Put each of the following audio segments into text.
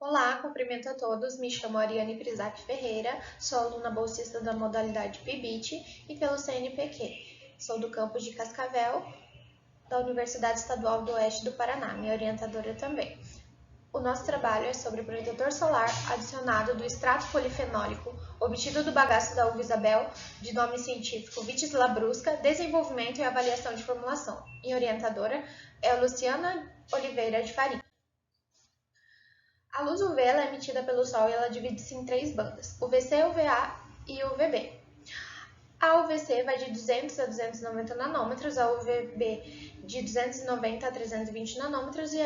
Olá, cumprimento a todos. Me chamo Ariane Prisac Ferreira, sou aluna bolsista da modalidade PIBIT e pelo CNPq. Sou do campus de Cascavel, da Universidade Estadual do Oeste do Paraná, minha orientadora também. O nosso trabalho é sobre protetor solar adicionado do extrato polifenólico obtido do bagaço da uva Isabel, de nome científico Vitis labrusca, desenvolvimento e avaliação de formulação. Minha orientadora é a Luciana Oliveira de Faria. A luz UV ela é emitida pelo Sol e ela divide-se em três bandas, UVC, UVA e UVB. A UVC vai de 200 a 290 nanômetros, a UVB de 290 a 320 nanômetros e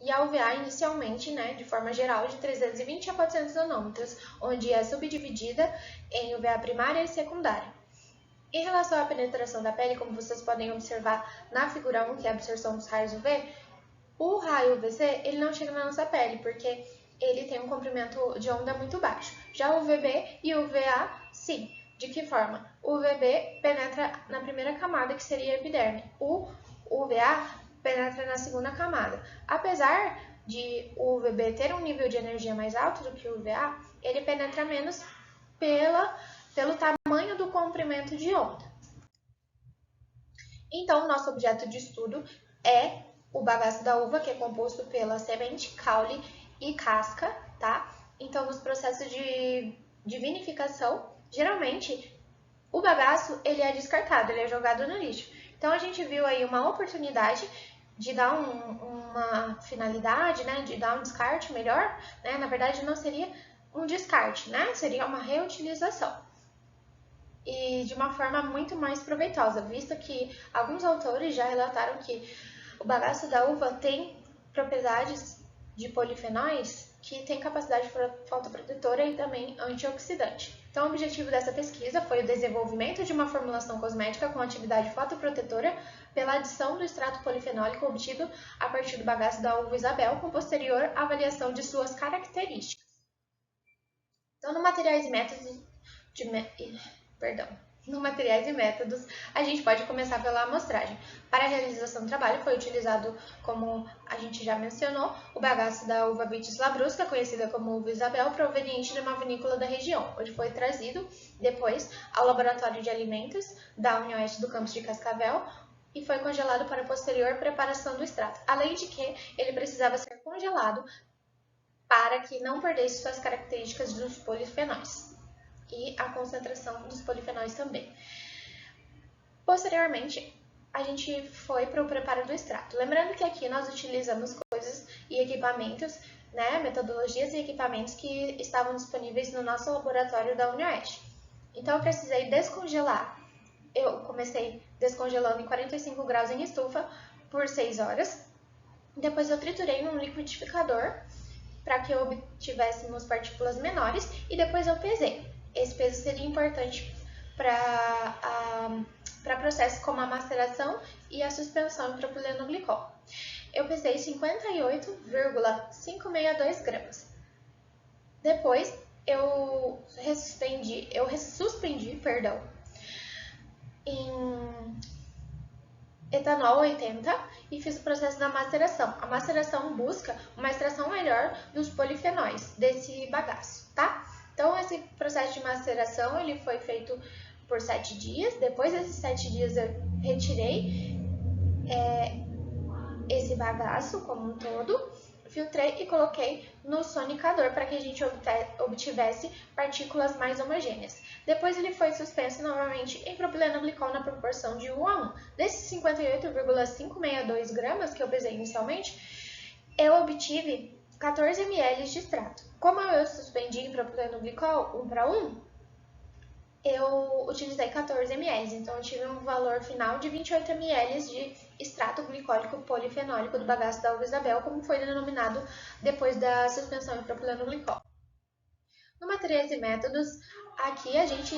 a UVA inicialmente, de forma geral, de 320 a 400 nanômetros, onde é subdividida em UVA primária e secundária. Em relação à penetração da pele, como vocês podem observar na figura 1, que é a absorção dos raios UV, o raio UVC ele não chega na nossa pele, porque ele tem um comprimento de onda muito baixo. Já o UVB e o UVA, sim. De que forma? O UVB penetra na primeira camada, que seria a epiderme. O UVA penetra na segunda camada. Apesar de o UVB ter um nível de energia mais alto do que o UVA, ele penetra menos pelo tamanho do comprimento de onda. Então, nosso objeto de estudo é o bagaço da uva, que é composto pela semente, caule e casca, tá? Então, nos processos de vinificação, geralmente o bagaço ele é descartado, ele é jogado no lixo. Então, a gente viu aí uma oportunidade de dar uma finalidade, de dar um descarte melhor, Na verdade, não seria um descarte, Seria uma reutilização. E de uma forma muito mais proveitosa, visto que alguns autores já relataram que o bagaço da uva tem propriedades de polifenóis que têm capacidade fotoprotetora e também antioxidante. Então, o objetivo dessa pesquisa foi o desenvolvimento de uma formulação cosmética com atividade fotoprotetora pela adição do extrato polifenólico obtido a partir do bagaço da uva Isabel, com posterior avaliação de suas características. Então, no materiais e métodos no materiais e métodos, a gente pode começar pela amostragem. Para a realização do trabalho foi utilizado, como a gente já mencionou, o bagaço da uva Vitis labrusca, conhecida como uva Isabel, proveniente de uma vinícola da região, onde foi trazido depois ao laboratório de alimentos da Unioeste do campus de Cascavel e foi congelado para posterior preparação do extrato, além de que ele precisava ser congelado para que não perdesse suas características dos polifenóis e a concentração dos polifenóis também. Posteriormente, a gente foi para o preparo do extrato. Lembrando que aqui nós utilizamos coisas e equipamentos, metodologias e equipamentos que estavam disponíveis no nosso laboratório da Unioeste. Então, eu precisei descongelar. Eu comecei descongelando em 45 graus em estufa por 6 horas. Depois eu triturei num liquidificador para que obtivéssemos partículas menores e depois eu pesei. Esse peso seria importante para processos como a maceração e a suspensão em propilenoglicol. Eu pesei 58,562 gramas. Depois eu suspendi em etanol 80 e fiz o processo da maceração. A maceração busca uma extração melhor dos polifenóis desse bagaço, tá? Então, esse processo de maceração ele foi feito por 7 dias. Depois desses 7 dias, eu retirei esse bagaço como um todo, filtrei e coloquei no sonicador para que a gente obtivesse partículas mais homogêneas. Depois ele foi suspenso novamente em propilenoglicol na proporção de 1 a 1. Desses 58,562 gramas que eu pesei inicialmente, eu obtive 14 ml de extrato. Como eu suspendi em propilenoglicol 1 para 1, eu utilizei 14 ml, então eu tive um valor final de 28 ml de extrato glicólico polifenólico do bagaço da uva Isabel, como foi denominado depois da suspensão em propilenoglicol. No materiais e métodos, aqui a gente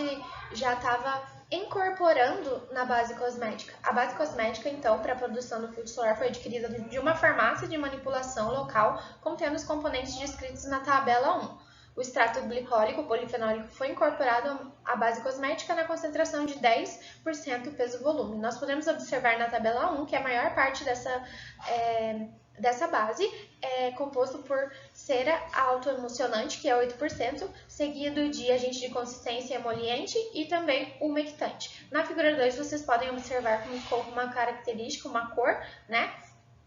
já estava incorporando na base cosmética. A base cosmética, então, para a produção do filtro solar foi adquirida de uma farmácia de manipulação local, contendo os componentes descritos na tabela 1. O extrato glicólico polifenólico foi incorporado à base cosmética na concentração de 10% peso-volume. Nós podemos observar na tabela 1 que a maior parte dessa base é composto por cera autoemulsionante, que é 8%, seguido de agente de consistência emoliente e também umectante. Na figura 2, vocês podem observar como uma característica, uma cor, né?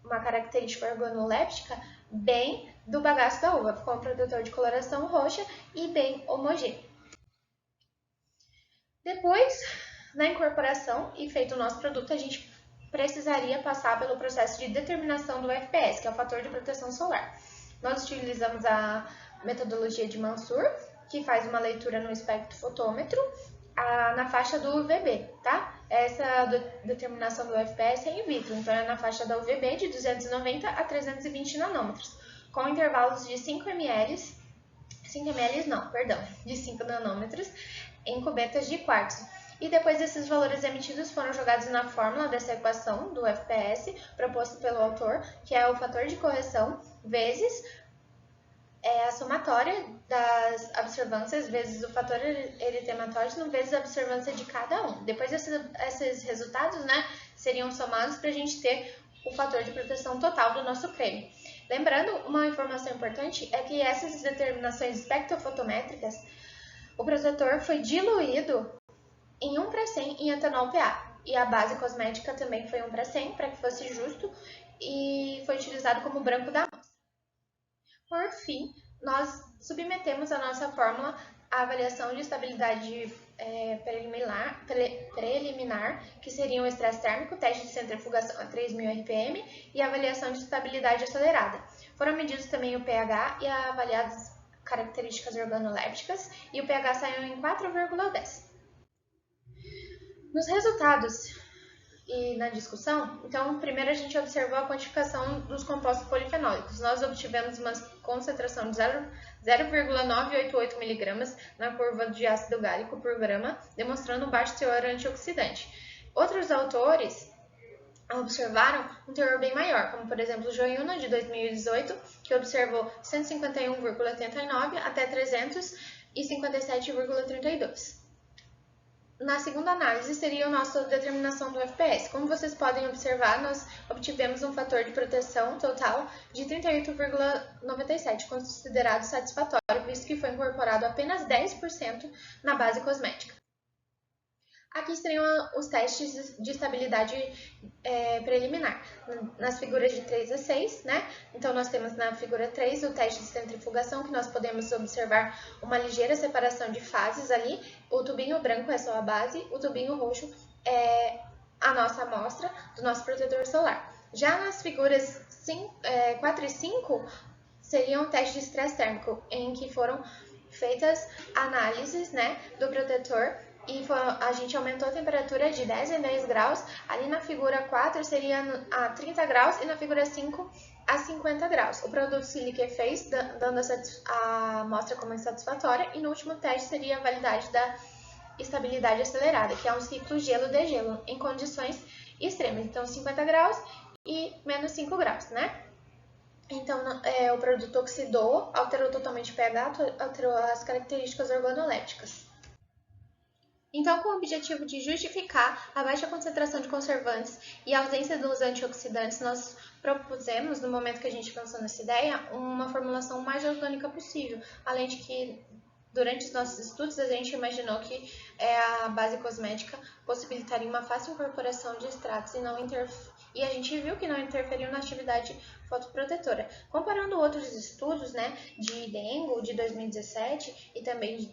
Uma característica organoléptica bem do bagaço da uva, com protetor de coloração roxa e bem homogêneo. Depois, na incorporação e feito o nosso produto, a gente precisaria passar pelo processo de determinação do FPS, que é o fator de proteção solar. Nós utilizamos a metodologia de Mansur, que faz uma leitura no espectrofotômetro na faixa do UVB, tá? Essa determinação do FPS é in vitro, então é na faixa da UVB de 290 a 320 nanômetros, com intervalos de 5 nanômetros em cubetas de quartzo. E depois esses valores emitidos foram jogados na fórmula dessa equação do FPS, proposto pelo autor, que é o fator de correção vezes a somatória das observâncias vezes o fator eritematógeno vezes a observância de cada um. Depois esses resultados, né, seriam somados para a gente ter o fator de proteção total do nosso creme. Lembrando, uma informação importante é que essas determinações espectrofotométricas, o protetor foi diluído em 1:100 em etanol PA. E a base cosmética também foi 1:100, para que fosse justo, e foi utilizado como branco da amostra. Por fim, nós submetemos a nossa fórmula à avaliação de estabilidade preliminar, que seria o estresse térmico, teste de centrifugação a 3.000 RPM e avaliação de estabilidade acelerada. Foram medidos também o pH e avaliadas características organolépticas, e o pH saiu em 4,10. Nos resultados e na discussão, então, primeiro a gente observou a quantificação dos compostos polifenólicos. Nós obtivemos uma concentração de 0,988 mg na curva de ácido gálico por grama, demonstrando um baixo teor antioxidante. Outros autores observaram um teor bem maior, como por exemplo o Joyuna, de 2018, que observou 151,89 até 357,32. Na segunda análise seria a nossa determinação do FPS. Como vocês podem observar, nós obtivemos um fator de proteção total de 38,97, considerado satisfatório, visto que foi incorporado apenas 10% na base cosmética. Aqui seriam os testes de estabilidade preliminar, nas figuras de 3 a 6, né? Então, nós temos na figura 3 o teste de centrifugação, que nós podemos observar uma ligeira separação de fases ali. O tubinho branco é só a base, o tubinho roxo é a nossa amostra do nosso protetor solar. Já nas figuras 4 e 5, seria um teste de estresse térmico, em que foram feitas análises, né, do protetor, e a gente aumentou a temperatura de 10 em 10 graus. Ali na figura 4 seria a 30 graus e na figura 5 a 50 graus. O produto se liquefez, dando a amostra como insatisfatória, e no último teste seria a validade da estabilidade acelerada, que é um ciclo gelo-degelo em condições extremas, então 50 graus e menos 5 graus, né? Então, o produto oxidou, alterou totalmente o pH, alterou as características organolépticas. Então, com o objetivo de justificar a baixa concentração de conservantes e a ausência dos antioxidantes, nós propusemos, no momento que a gente pensou nessa ideia, uma formulação mais orgânica possível, além de que, durante os nossos estudos, a gente imaginou que a base cosmética possibilitaria uma fácil incorporação de extratos e a gente viu que não interferiu na atividade fotoprotetora. Comparando outros estudos, né, de Dengo, de 2017, e também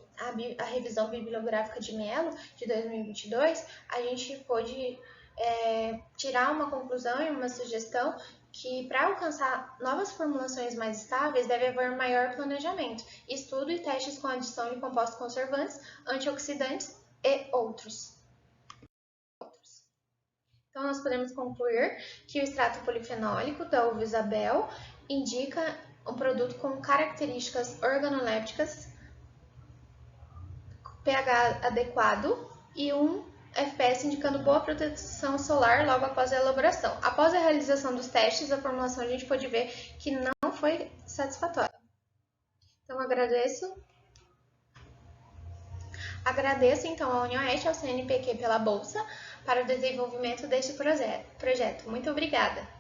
a revisão bibliográfica de Mello, de 2022, a gente pôde tirar uma conclusão e uma sugestão que, para alcançar novas formulações mais estáveis, deve haver maior planejamento, estudo e testes com adição de compostos conservantes, antioxidantes e outros. Então, nós podemos concluir que o extrato polifenólico da uva Isabel indica um produto com características organolépticas, pH adequado e um FPS indicando boa proteção solar logo após a elaboração. Após a realização dos testes, a formulação a gente pode ver que não foi satisfatória. Então, agradeço então à UniOeste e ao CNPq pela bolsa para o desenvolvimento deste projeto. Muito obrigada!